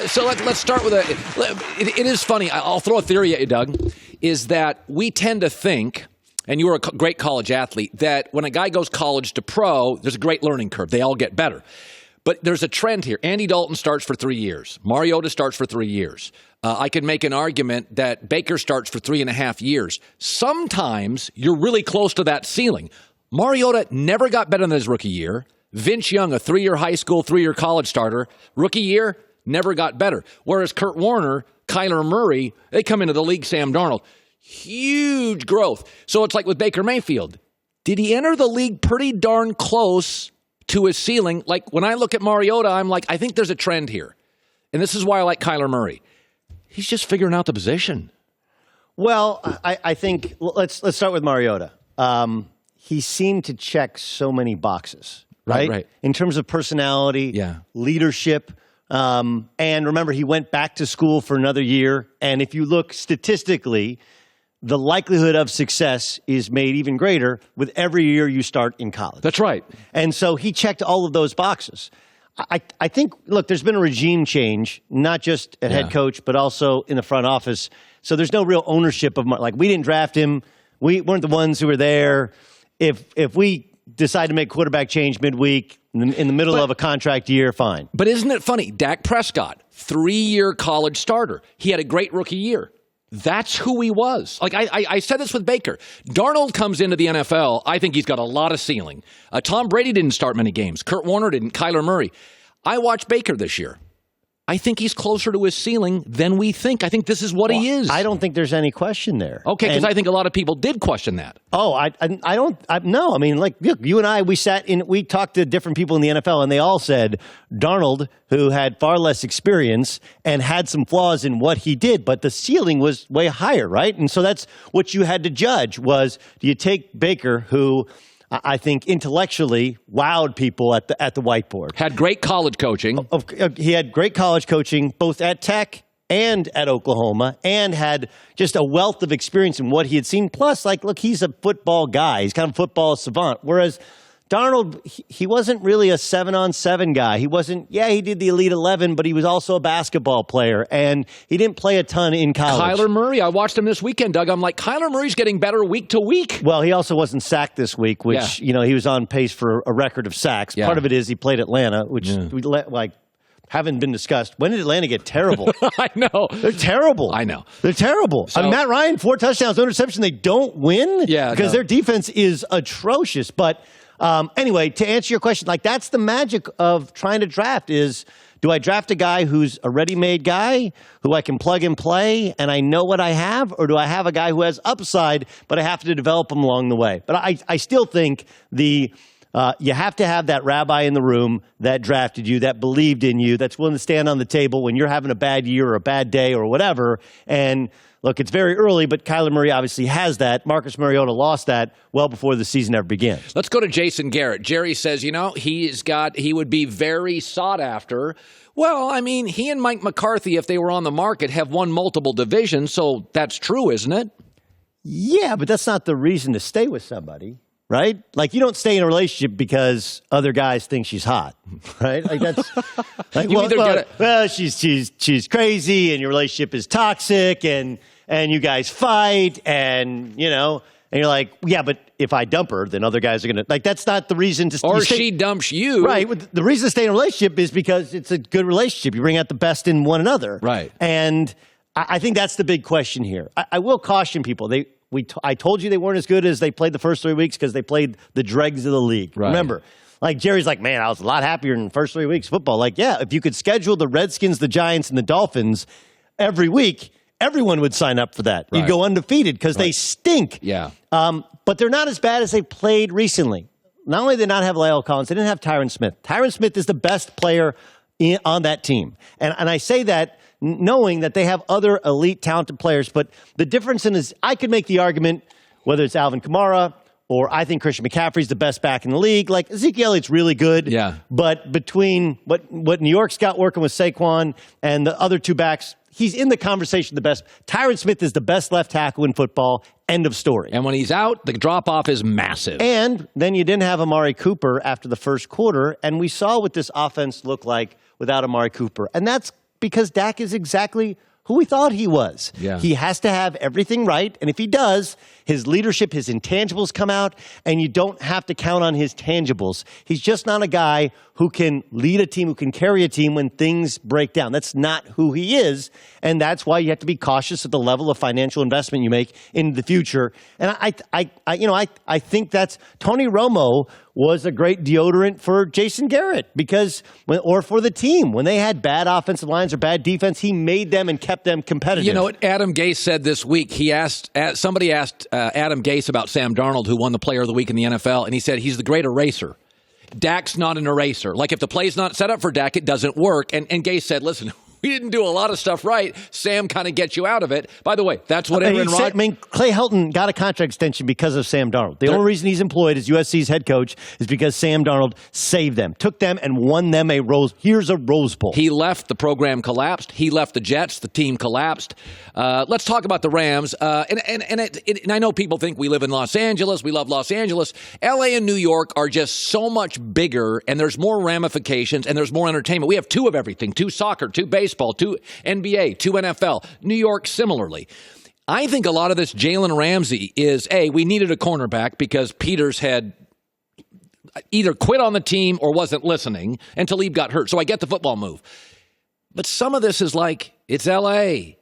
So let's start with it is funny. I'll throw a theory at you, Doug, is that we tend to think, and you were a great college athlete, that when a guy goes college to pro, there's a great learning curve. They all get better. But there's a trend here. Andy Dalton starts for 3 years. Mariota starts for 3 years. I could make an argument that Baker starts for 3.5 years. Sometimes you're really close to that ceiling. Mariota never got better than his rookie year. Vince Young, a 3-year high school, 3-year college starter, rookie year, never got better. Whereas Kurt Warner, Kyler Murray, they come into the league, Sam Darnold, huge growth. So it's like with Baker Mayfield. Did he enter the league pretty darn close to his ceiling? Like when I look at Mariota, I'm like, I think there's a trend here. And this is why I like Kyler Murray. He's just figuring out the position. Well, I think let's start with Mariota. He seemed to check so many boxes, right? In terms of personality, leadership. And remember, he went back to school for another year. And if you look statistically, the likelihood of success is made even greater with every year you start in college. That's right. And so he checked all of those boxes. I think, look, there's been a regime change, not just at head coach, but also in the front office. So there's no real ownership of, like, we didn't draft him. We weren't the ones who were there. If we decide to make quarterback change midweek in the middle of a contract year, fine. But isn't it funny? Dak Prescott, 3-year college starter. He had a great rookie year. That's who he was. Like I said this with Baker. Darnold comes into the NFL. I think he's got a lot of ceiling. Tom Brady didn't start many games. Kurt Warner didn't. Kyler Murray. I watched Baker this year. I think he's closer to his ceiling than we think. I think this is what he is. I don't think there's any question there. Okay, because I think a lot of people did question that. Oh, I don't. No, I mean, like, look, you and I, we talked to different people in the NFL, and they all said Darnold, who had far less experience and had some flaws in what he did, but the ceiling was way higher, right? And so that's what you had to judge was, do you take Baker, who I think intellectually wowed people at the whiteboard. Had great college coaching. He had great college coaching, both at Tech and at Oklahoma, and had just a wealth of experience in what he had seen. Plus, like, look, he's a football guy. He's kind of a football savant. Whereas Darnold, he wasn't really a 7-on-7 guy. He wasn't, he did the Elite 11, but he was also a basketball player, and he didn't play a ton in college. Kyler Murray, I watched him this weekend, Doug. I'm like, Kyler Murray's getting better week to week. Well, he also wasn't sacked this week, which, he was on pace for a record of sacks. Part of it is he played Atlanta, which haven't been discussed. When did Atlanta get terrible? I know. They're terrible. I know. They're terrible. So, Matt Ryan, 4 touchdowns, no interception. They don't win because their defense is atrocious. But anyway, to answer your question, like, that's the magic of trying to draft is, do I draft a guy who's a ready-made guy who I can plug and play and I know what I have, or do I have a guy who has upside but I have to develop him along the way? But I still think you have to have that rabbi in the room that drafted you, that believed in you, that's willing to stand on the table when you're having a bad year or a bad day or whatever. And look, it's very early, but Kyler Murray obviously has that. Marcus Mariota lost that well before the season ever began. Let's go to Jason Garrett. Jerry says, he would be very sought after. Well, I mean, he and Mike McCarthy, if they were on the market, have won multiple divisions, so that's true, isn't it? Yeah, but that's not the reason to stay with somebody. Right? Like, you don't stay in a relationship because other guys think she's hot, right? Like, that's like, she's crazy and your relationship is toxic and you guys fight and you're like, yeah, but if I dump her, then other guys are going to, like, that's not the reason to stay. Or she dumps you. Right. The reason to stay in a relationship is because it's a good relationship. You bring out the best in one another. Right. And I think that's the big question here. I will caution people. I told you they weren't as good as they played the first 3 weeks because they played the dregs of the league. Right. Remember, like, Jerry's like, man, I was a lot happier in the first 3 weeks of football. Like, yeah, if you could schedule the Redskins, the Giants, and the Dolphins every week, everyone would sign up for that. Right. You'd go undefeated because they stink. Yeah. But they're not as bad as they played recently. Not only did they not have La'el Collins, they didn't have Tyron Smith. Tyron Smith is the best player on that team. And I say that knowing that they have other elite talented players. But the difference is I could make the argument, whether it's Alvin Kamara or I think Christian McCaffrey's the best back in the league. Like, Ezekiel Elliott's really good. Yeah. But between what New York's got working with Saquon and the other two backs, he's in the conversation the best. Tyron Smith is the best left tackle in football. End of story. And when he's out, the drop-off is massive. And then you didn't have Amari Cooper after the first quarter, and we saw what this offense looked like without Amari Cooper. And that's because Dak is exactly who we thought he was. Yeah. He has to have everything right, and if he does, his leadership, his intangibles come out, and you don't have to count on his tangibles. He's just not a guy who can lead a team, who can carry a team when things break down. That's not who he is, and that's why you have to be cautious at the level of financial investment you make in the future. And I think that's Tony Romo was a great deodorant for Jason Garrett or for the team. When they had bad offensive lines or bad defense, he made them and kept them competitive. You know what Adam Gase said this week? Somebody asked Adam Gase about Sam Darnold, who won the Player of the Week in the NFL, and he said he's the great eraser. Dak's not an eraser. Like if the play's not set up for Dak, it doesn't work. And Gase said, listen, we didn't do a lot of stuff right. Sam kind of gets you out of it. By the way, that's what Aaron Rodgers... Clay Helton got a contract extension because of Sam Darnold. The only reason he's employed as USC's head coach is because Sam Darnold saved them, took them and won them a Rose Bowl. He left, the program collapsed. He left the Jets, the team collapsed. Let's talk about the Rams. And I know people think we live in Los Angeles. We love Los Angeles. LA and New York are just so much bigger, and there's more ramifications, and there's more entertainment. We have two of everything, two soccer, two baseball, two NBA, two NFL. New York similarly. I think a lot of this Jalen Ramsey is, we needed a cornerback because Peters had either quit on the team or wasn't listening, and Talib got hurt. So I get the football move. But some of this is like, it's L.A.,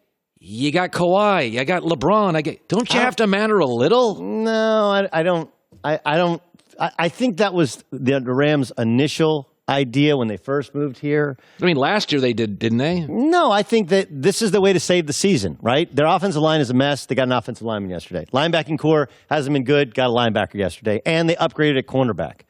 you got Kawhi, you got LeBron. Don't you have to matter a little? No, I don't. I think that was the Rams' initial idea when they first moved here. I mean, last year they did, didn't they? No, I think that this is the way to save the season, right? Their offensive line is a mess. They got an offensive lineman yesterday. Linebacking core hasn't been good. Got a linebacker yesterday. And they upgraded at cornerback.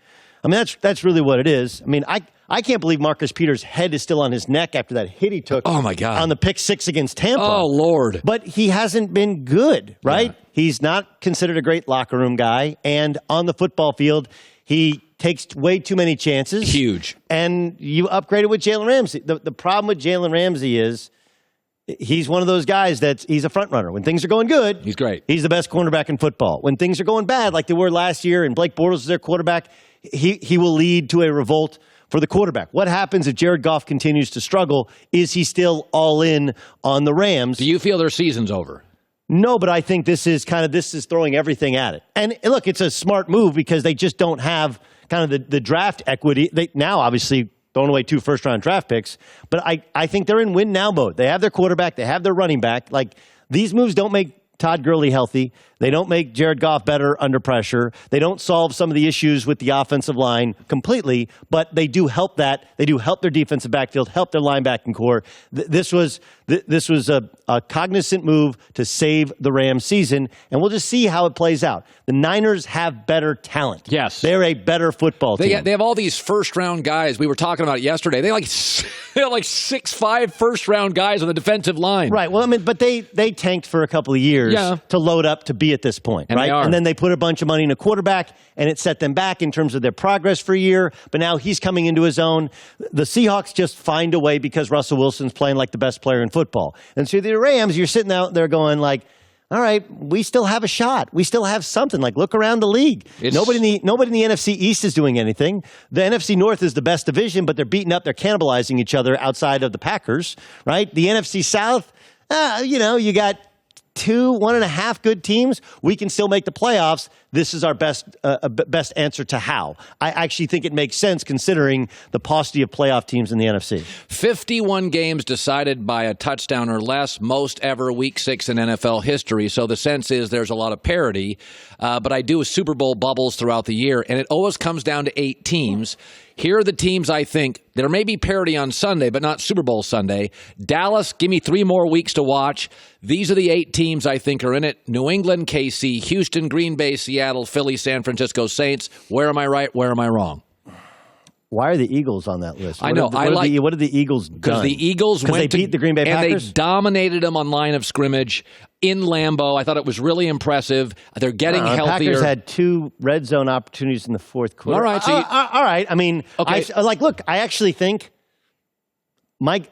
I mean, that's really what it is. I mean, I can't believe Marcus Peters' head is still on his neck after that hit he took on the pick six against Tampa. Oh, Lord. But he hasn't been good, right? Yeah. He's not considered a great locker room guy. And on the football field, he takes way too many chances. Huge. And you upgrade it with Jalen Ramsey. The problem with Jalen Ramsey is he's one of those guys he's a front runner. When things are going good, he's great. He's the best cornerback in football. When things are going bad, like they were last year, and Blake Bortles is their quarterback, he will lead to a revolt for the quarterback. What happens if Jared Goff continues to struggle? Is he still all in on the Rams? Do you feel their season's over? No, but I think this is throwing everything at it. And look, it's a smart move because they just don't have kind of the draft equity. They now obviously throwing away 2 first-round draft picks, but I think they're in win-now mode. They have their quarterback. They have their running back. Like, these moves don't make Todd Gurley healthy. They don't make Jared Goff better under pressure. They don't solve some of the issues with the offensive line completely, but they do help that. They do help their defensive backfield, help their linebacking core. This was a cognizant move to save the Rams season, and we'll just see how it plays out. The Niners have better talent. Yes. They're a better football team. They have all these first-round guys. We were talking about it yesterday. They have like 6'5" first-round guys on the defensive line. Right. Well, I mean, but they tanked for a couple of years to load up to be at this point, and right? And then they put a bunch of money in a quarterback, and it set them back in terms of their progress for a year. But now he's coming into his own. The Seahawks just find a way because Russell Wilson's playing like the best player in football. And so the Rams, you're sitting out there going like, all right, we still have a shot. We still have something. Like, look around the league. Nobody in the NFC East is doing anything. The NFC North is the best division, but they're beating up. They're cannibalizing each other outside of the Packers, right? The NFC South, you got 1.5 good teams. We can still make the playoffs. This is our best answer to how. I actually think it makes sense considering the paucity of playoff teams in the NFC. 51 games decided by a touchdown or less, most ever Week 6 in NFL history. So the sense is there's a lot of parity. But I do Super Bowl bubbles throughout the year, and it always comes down to 8 teams. Here are the teams I think. There may be parity on Sunday, but not Super Bowl Sunday. Dallas, give me 3 more weeks to watch. These are the 8 teams I think are in it. New England, KC, Houston, Green Bay, Seattle, Philly, San Francisco Saints. Where am I right? Where am I wrong? Why are the Eagles on that list? I know. What have the Eagles done? Because the Eagles they beat the Green Bay Packers? And they dominated them on line of scrimmage in Lambeau. I thought it was really impressive. They're getting healthier. Packers had 2 red zone opportunities in the fourth quarter. All right. All right. I mean, okay. I actually think Mike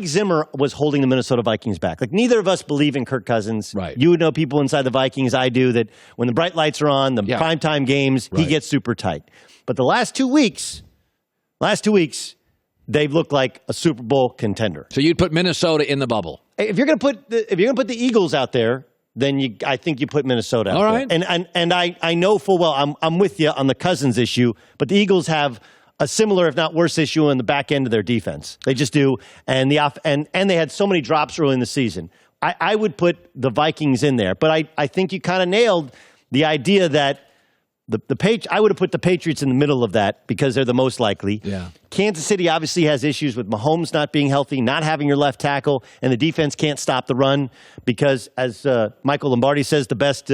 Zimmer was holding the Minnesota Vikings back. Like, neither of us believe in Kirk Cousins. Right. You would know people inside the Vikings. I do, that when the bright lights are on, the primetime games, he gets super tight. But the last 2 weeks, they've looked like a Super Bowl contender. So you'd put Minnesota in the bubble. If you're going to put the Eagles out there, then I think you put Minnesota out All right. there. And I know full well I'm with you on the Cousins issue, but the Eagles have a similar, if not worse, issue in the back end of their defense. They just do, and they had so many drops early in the season. I would put the Vikings in there, but I think you kind of nailed the idea that I would have put the Patriots in the middle of that because they're the most likely. Yeah. Kansas City obviously has issues with Mahomes not being healthy, not having your left tackle, and the defense can't stop the run because, as Michael Lombardi says, the best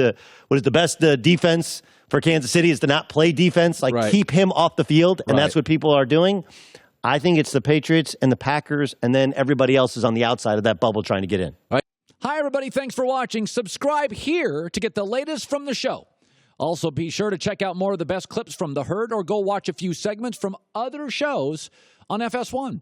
defense for Kansas City is to not play defense, keep him off the field, and that's what people are doing. I think it's the Patriots and the Packers, and then everybody else is on the outside of that bubble trying to get in. Right. Hi, everybody. Thanks for watching. Subscribe here to get the latest from the show. Also, be sure to check out more of the best clips from The Herd or go watch a few segments from other shows on FS1.